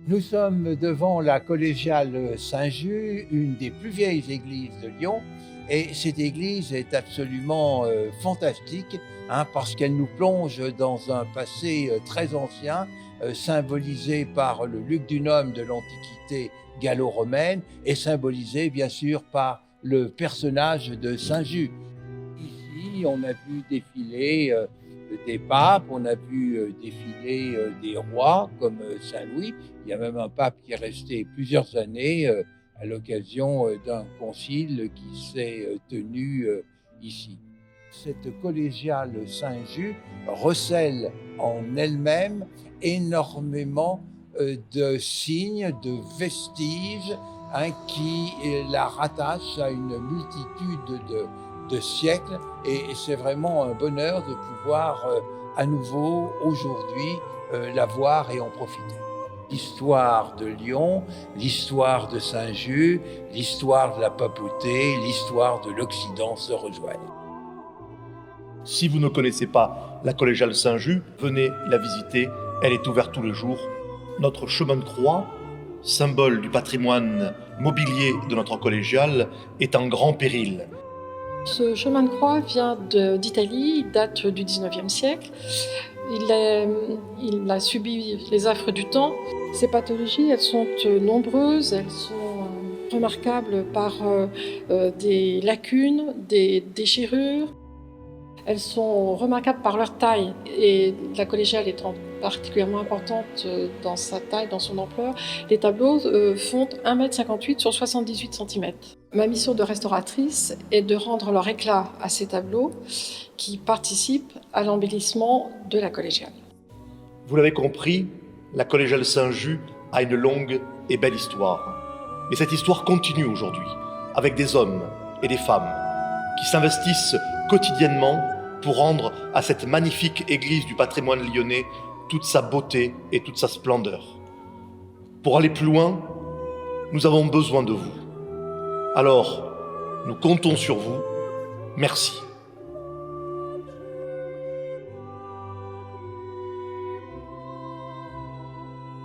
Nous sommes devant la collégiale Saint-Just, une des plus vieilles églises de Lyon. Et cette église est absolument fantastique, parce qu'elle nous plonge dans un passé très ancien, symbolisé par le Lugdunum de l'Antiquité gallo-romaine et symbolisé bien sûr par le personnage de Saint-Just. Ici, on a vu défiler des papes, on a vu défiler des rois comme Saint-Louis. Il y a même un pape qui est resté plusieurs années à l'occasion d'un concile qui s'est tenu ici. Cette collégiale Saint-Just recèle en elle-même énormément de signes, de vestiges, qui la rattachent à une multitude de siècles, et c'est vraiment un bonheur de pouvoir à nouveau aujourd'hui la voir et en profiter. L'histoire de Lyon, l'histoire de Saint-Just, l'histoire de la papauté, l'histoire de l'Occident se rejoignent. Si vous ne connaissez pas la collégiale Saint-Just, venez la visiter, elle est ouverte tous les jours. Notre chemin de croix, symbole du patrimoine mobilier de notre collégiale, est en grand péril. Ce chemin de croix vient d'Italie, il date du 19e siècle. Il a subi les affres du temps. Ces pathologies, elles sont nombreuses, elles sont remarquables par des lacunes, des déchirures. Elles sont remarquables par leur taille, et la collégiale étant particulièrement importante dans sa taille, dans son ampleur, les tableaux font 1,58 m sur 78 cm. Ma mission de restauratrice est de rendre leur éclat à ces tableaux qui participent à l'embellissement de la collégiale. Vous l'avez compris, la collégiale Saint-Just a une longue et belle histoire. Mais cette histoire continue aujourd'hui, avec des hommes et des femmes qui s'investissent quotidiennement pour rendre à cette magnifique église du patrimoine lyonnais toute sa beauté et toute sa splendeur. Pour aller plus loin, nous avons besoin de vous. Alors, nous comptons sur vous. Merci.